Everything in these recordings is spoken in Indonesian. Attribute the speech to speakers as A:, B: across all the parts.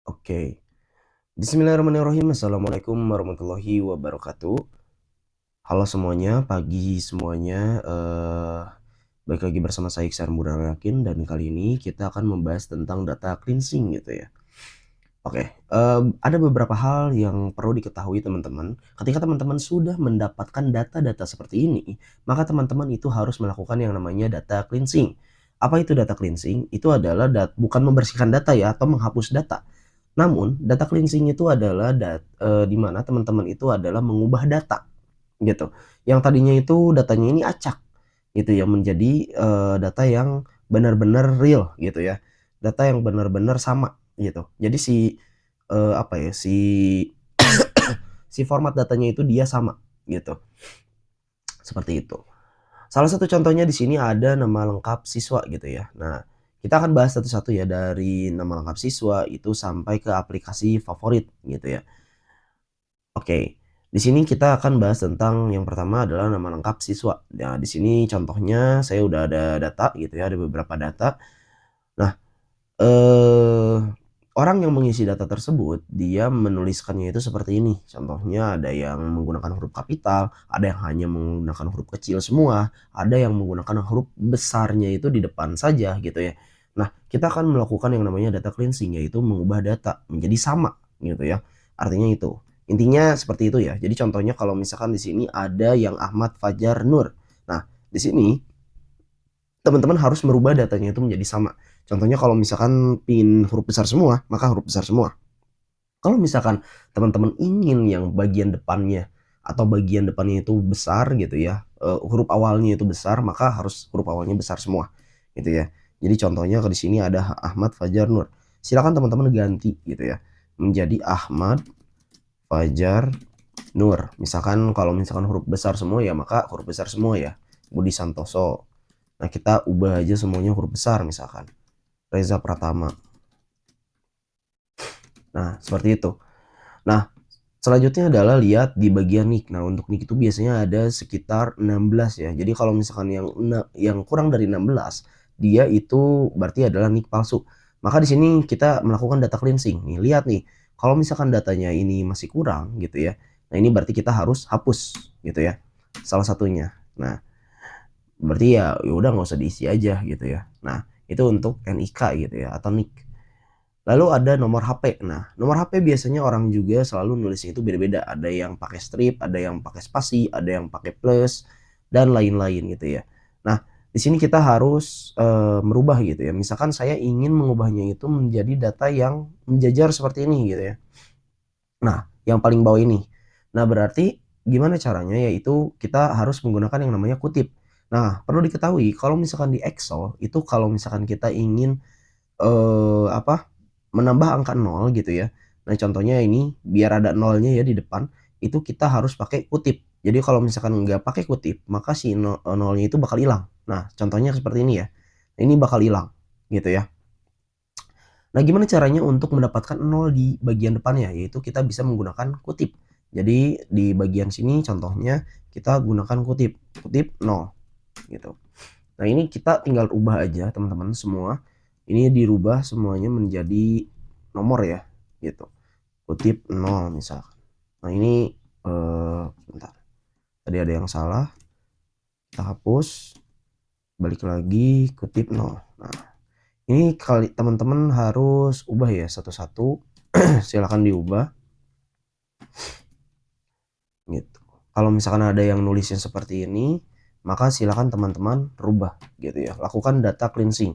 A: Oke. Bismillahirrahmanirrahim. Assalamualaikum warahmatullahi wabarakatuh. Halo semuanya, pagi semuanya. Balik lagi bersama saya Iksan Budha Yakin, dan kali ini kita akan membahas tentang data cleansing gitu ya. Oke, ada beberapa hal yang perlu diketahui teman-teman. Ketika teman-teman sudah mendapatkan data-data seperti ini, maka teman-teman itu harus melakukan yang namanya data cleansing. Apa itu data cleansing? Itu adalah bukan membersihkan data ya, atau menghapus data. Namun, data cleansing itu adalah di mana teman-teman itu adalah mengubah data, gitu. Yang tadinya itu datanya ini acak, gitu ya, menjadi data yang benar-benar real, gitu ya. Data yang benar-benar sama, gitu. Jadi apa ya, si format datanya itu dia sama, gitu. Seperti itu. Salah satu contohnya di sini ada nama lengkap siswa gitu ya. Nah, kita akan bahas satu-satu ya, dari nama lengkap siswa itu sampai ke aplikasi favorit gitu ya. Oke, di sini kita akan bahas tentang yang pertama adalah nama lengkap siswa. Nah, di sini contohnya saya udah ada data gitu ya, ada beberapa data. Nah, Eee, orang yang mengisi data tersebut, dia menuliskannya itu seperti ini. Contohnya ada yang menggunakan huruf kapital, ada yang hanya menggunakan huruf kecil semua, ada yang menggunakan huruf besarnya itu di depan saja gitu ya. Nah, kita akan melakukan yang namanya data cleansing, yaitu mengubah data menjadi sama gitu ya. Artinya itu. Intinya seperti itu ya. Jadi contohnya kalau misalkan di sini ada yang Ahmad Fajar Nur. Nah, di sini teman-teman harus merubah datanya itu menjadi sama. Contohnya kalau misalkan pin huruf besar semua, maka huruf besar semua. Kalau misalkan teman-teman ingin yang bagian depannya atau bagian depannya itu besar gitu ya, huruf awalnya itu besar, maka harus huruf awalnya besar semua, gitu ya. Jadi contohnya di sini ada Ahmad Fajar Nur. Silakan teman-teman ganti gitu ya, menjadi Ahmad Fajar Nur. Misalkan kalau misalkan huruf besar semua ya, maka huruf besar semua ya. Budi Santoso. Nah, kita ubah aja semuanya huruf besar misalkan. Reza Pratama. Nah, seperti itu. Nah, selanjutnya adalah lihat di bagian nick. Nah, untuk nick itu biasanya ada sekitar 16 ya. Jadi kalau misalkan yang kurang dari 16, dia itu berarti adalah nick palsu. Maka di sini kita melakukan data cleansing. Nih, lihat nih. Kalau misalkan datanya ini masih kurang gitu ya. Nah, ini berarti kita harus hapus gitu ya. Salah satunya. Nah, berarti ya udah nggak usah diisi aja gitu ya. Nah, itu untuk NIK gitu ya, atau nick. Lalu ada nomor HP. Nah, nomor HP biasanya orang juga selalu nulisnya itu beda-beda. Ada yang pakai strip, ada yang pakai spasi, ada yang pakai plus, dan lain-lain gitu ya. Nah, di sini kita harus merubah gitu ya. Misalkan saya ingin mengubahnya itu menjadi data yang menjajar seperti ini gitu ya. Nah, yang paling bawah ini. Nah, berarti gimana caranya? Yaitu kita harus menggunakan yang namanya kutip. Nah, perlu diketahui kalau misalkan di Excel itu kalau misalkan kita ingin apa, menambah angka 0 gitu ya. Nah, contohnya ini biar ada nolnya ya di depan, itu kita harus pakai kutip. Jadi kalau misalkan nggak pakai kutip, maka si nolnya itu bakal hilang. Nah, contohnya seperti ini ya. Ini bakal hilang gitu ya. Nah, gimana caranya untuk mendapatkan 0 di bagian depannya? Yaitu kita bisa menggunakan kutip. Jadi di bagian sini contohnya kita gunakan kutip, kutip 0 gitu. Nah, ini kita tinggal ubah aja teman-teman semua. Ini dirubah semuanya menjadi nomor ya, gitu. Kutip 0 misalkan. Nah, ini bentar. Tadi ada yang salah. Kita hapus. Balik lagi kutip 0. Nah, ini kali teman-teman harus ubah ya satu-satu. Silakan diubah gitu. Kalau misalkan ada yang nulisnya seperti ini, maka silakan teman-teman rubah gitu ya. Lakukan data cleansing.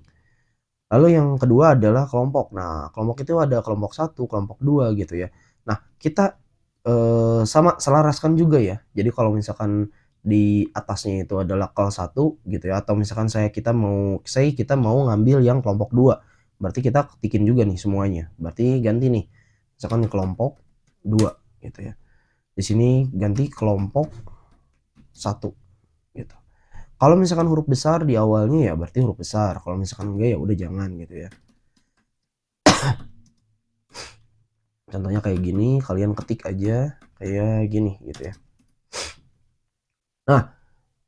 A: Lalu yang kedua adalah kelompok. Nah, kelompok itu ada kelompok 1, kelompok 2 gitu ya. Nah, kita sama selaraskan juga ya. Jadi kalau misalkan di atasnya itu adalah kelas 1 gitu ya, atau misalkan kita mau ngambil yang kelompok 2, berarti kita ketikin juga nih semuanya. Berarti ganti nih. Misalkan kelompok 2 gitu ya. Di sini ganti kelompok 1 gitu. Kalau misalkan huruf besar di awalnya ya berarti huruf besar. Kalau misalkan enggak ya udah jangan gitu ya. Contohnya kayak gini, kalian ketik aja kayak gini gitu ya. Nah,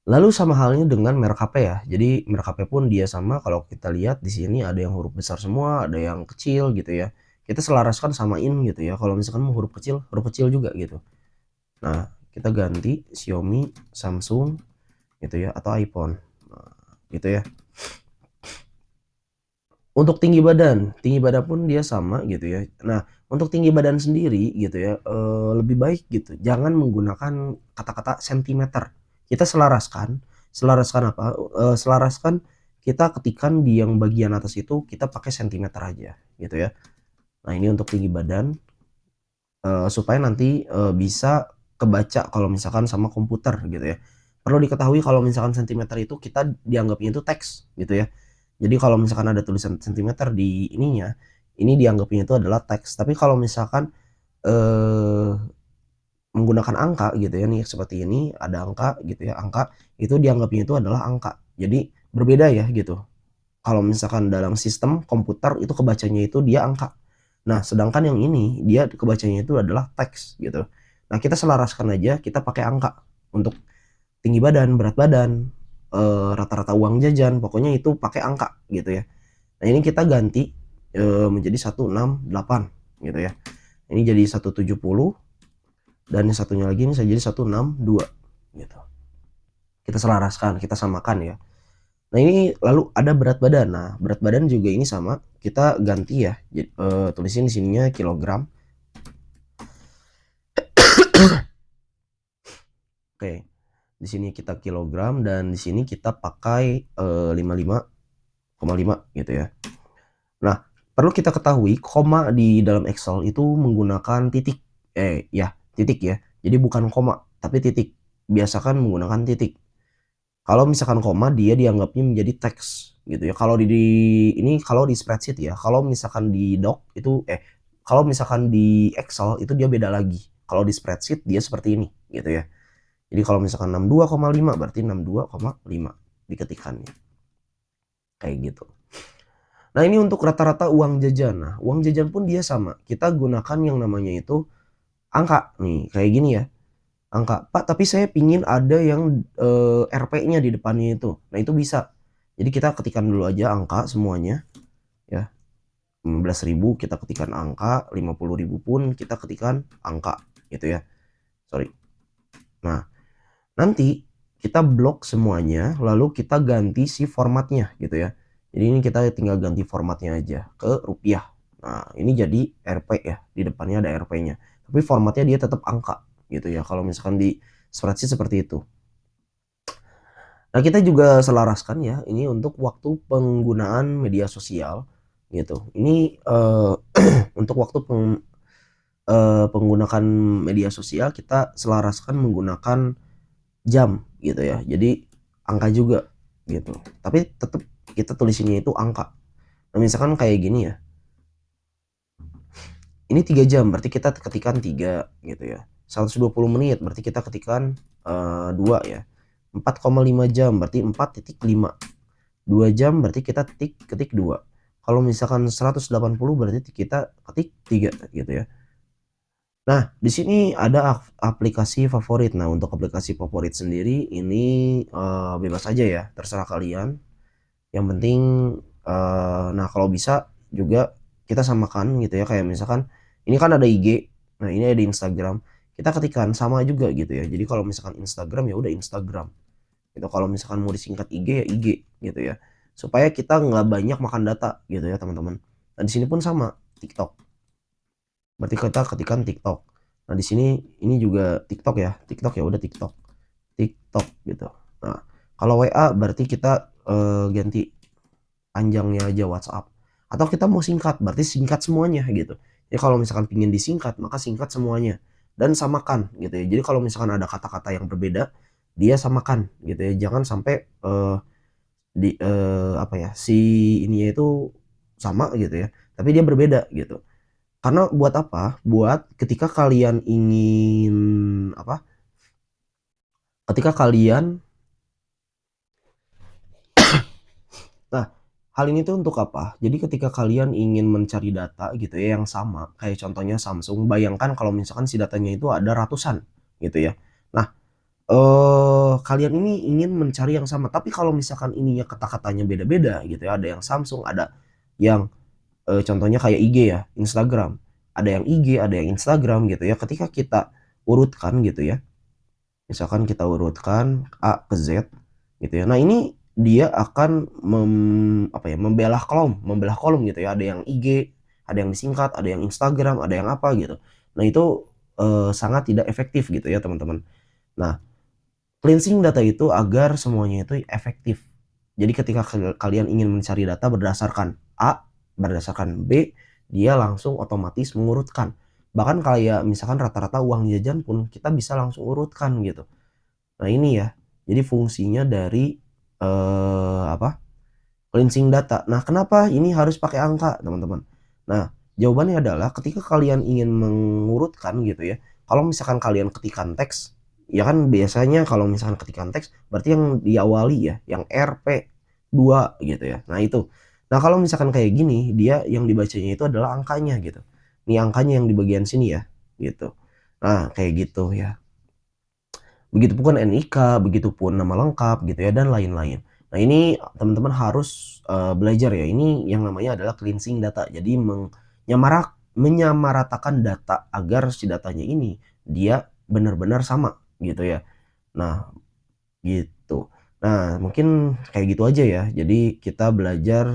A: lalu sama halnya dengan merek HP ya. Jadi merek HP pun dia sama, kalau kita lihat di sini ada yang huruf besar semua, ada yang kecil gitu ya. kita selaraskan samain gitu ya. Kalau misalkan mau huruf kecil juga gitu. Nah, kita ganti Xiaomi, Samsung gitu ya, atau iPhone. Nah, gitu ya. Untuk tinggi badan pun dia sama gitu ya. Nah, untuk tinggi badan sendiri gitu ya, lebih baik gitu, jangan menggunakan kata-kata sentimeter. Kita selaraskan apa, selaraskan kita ketikkan di yang bagian atas itu kita pakai sentimeter aja gitu ya. Nah, ini untuk tinggi badan, supaya nanti, bisa kebaca kalau misalkan sama komputer gitu ya. Perlu diketahui kalau misalkan sentimeter itu kita dianggapnya itu teks gitu ya. Jadi kalau misalkan ada tulisan sentimeter di ininya, ini dianggapnya itu adalah teks. Tapi kalau misalkan, eee, menggunakan angka gitu ya nih seperti ini, ada angka gitu ya, angka itu dianggapnya itu adalah angka. Jadi berbeda ya gitu. Kalau misalkan dalam sistem komputer itu kebacanya itu dia angka. Nah, sedangkan yang ini dia kebacanya itu adalah teks gitu. Nah, kita selaraskan aja kita pakai angka untuk tinggi badan, berat badan, rata-rata uang jajan, pokoknya itu pakai angka gitu ya. Nah, ini kita ganti, menjadi 168 gitu ya. Ini jadi 170 dan yang satunya lagi ini saya jadi 162 gitu. Kita selaraskan, kita samakan ya. Nah, ini lalu ada berat badan. Nah, berat badan juga ini sama, kita ganti ya. Tulisin di sininya kilogram. Oke. Di sini kita kilogram dan di sini kita pakai 55,5 gitu ya. Nah, perlu kita ketahui koma di dalam Excel itu menggunakan titik. Ya, titik ya. Jadi bukan koma, tapi titik. Biasakan menggunakan titik. Kalau misalkan koma dia dianggapnya menjadi teks gitu ya. Kalau ini kalau di spreadsheet ya. Kalau misalkan di doc itu kalau misalkan di Excel itu dia beda lagi. Kalau di spreadsheet dia seperti ini gitu ya. Jadi kalau misalkan 62,5 berarti 62,5 diketikkannya. Kayak gitu. Nah, ini untuk rata-rata uang jajan. Nah, uang jajan pun dia sama. Kita gunakan yang namanya itu angka. Nih, kayak gini ya. Angka. Pak, tapi saya pingin ada yang RP-nya di depannya itu. Nah, itu bisa. Jadi kita ketikkan dulu aja angka semuanya. Ya, 15.000 kita ketikkan angka. 50.000 pun kita ketikkan angka. Gitu ya. Sorry. Nah, nanti kita blok semuanya, lalu kita ganti si formatnya gitu ya. Jadi ini kita tinggal ganti formatnya aja ke rupiah. Nah, ini jadi Rp ya, di depannya ada Rp-nya. Tapi formatnya dia tetap angka gitu ya. Kalau misalkan di spreadsheet seperti itu. Nah, kita juga selaraskan ya, ini untuk waktu penggunaan media sosial gitu. Ini untuk waktu penggunaan media sosial kita selaraskan menggunakan jam gitu ya. Jadi angka juga gitu. Tapi tetap kita tulisinnya itu angka. Nah, misalkan kayak gini ya. Ini 3 jam berarti kita ketikkan 3 gitu ya. 120 menit berarti kita ketikkan 2 ya. 4,5 jam berarti 4,5. 2 jam berarti kita ketik 2. Kalau misalkan 180 berarti kita ketik 3 gitu ya. Nah, di sini ada aplikasi favorit. Nah, untuk aplikasi favorit sendiri ini bebas aja ya, terserah kalian. Yang penting nah kalau bisa juga kita samakan gitu ya, kayak misalkan ini kan ada IG, nah ini ada Instagram. Kita ketikkan sama juga gitu ya. Jadi kalau misalkan Instagram ya udah Instagram. Gitu. Kalau misalkan mau disingkat IG ya IG gitu ya. Supaya kita nggak banyak makan data gitu ya, teman-teman. Nah, di sini pun sama, TikTok. Berarti kita ketikkan TikTok. Nah, di sini ini juga TikTok ya. TikTok ya udah TikTok. TikTok gitu. Nah, kalau WA berarti kita ganti panjangnya aja WhatsApp. Atau kita mau singkat, berarti singkat semuanya gitu. Jadi kalau misalkan pingin disingkat, maka singkat semuanya dan samakan gitu ya. Jadi kalau misalkan ada kata-kata yang berbeda, dia samakan gitu ya. Jangan sampai apa ya, si ininya itu sama gitu ya, tapi dia berbeda gitu. Karena buat apa? Buat ketika kalian ingin apa? Ketika kalian Nah, hal ini tuh untuk apa? Jadi ketika kalian ingin mencari data gitu ya yang sama, kayak contohnya Samsung, bayangkan kalau misalkan si datanya itu ada ratusan gitu ya. Nah, kalian ini ingin mencari yang sama, tapi kalau misalkan ininya kata-katanya beda-beda gitu ya, ada yang Samsung, ada yang contohnya kayak IG ya, Instagram. Ada yang IG, ada yang Instagram gitu ya. Ketika kita urutkan gitu ya, misalkan kita urutkan A ke Z gitu ya. Nah, ini dia akan membelah kolom gitu ya. Ada yang IG, ada yang disingkat, ada yang Instagram, ada yang apa gitu. Nah, itu sangat tidak efektif gitu ya, teman-teman. Nah, cleansing data itu agar semuanya itu efektif. Jadi ketika kalian ingin mencari data berdasarkan A, berdasarkan B, dia langsung otomatis mengurutkan. Bahkan kayak misalkan rata-rata uang jajan pun kita bisa langsung urutkan gitu. Nah, ini ya. Jadi fungsinya dari apa? Cleansing data. Nah, kenapa ini harus pakai angka, teman-teman? Nah, jawabannya adalah ketika kalian ingin mengurutkan gitu ya. Kalau misalkan kalian ketikan teks, ya kan biasanya kalau misalkan ketikan teks berarti yang diawali ya, yang RP2 gitu ya. Nah, itu. Nah, kalau misalkan kayak gini, dia yang dibacanya itu adalah angkanya gitu. Ini angkanya yang di bagian sini ya, gitu. Nah, kayak gitu ya. Begitupun NIK, begitupun nama lengkap gitu ya, dan lain-lain. Nah, ini teman-teman harus belajar ya. Ini yang namanya adalah cleansing data. Jadi menyamaratakan data agar si datanya ini dia benar-benar sama gitu ya. Nah, gitu. Nah, mungkin kayak gitu aja ya. Jadi kita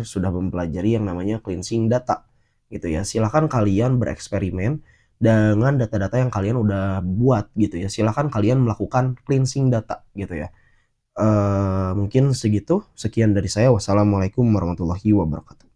A: sudah mempelajari yang namanya cleansing data gitu ya. Silahkan kalian bereksperimen dengan data-data yang kalian udah buat gitu ya. Silahkan kalian melakukan cleansing data gitu ya. Mungkin segitu. Sekian dari saya. Wassalamualaikum warahmatullahi wabarakatuh.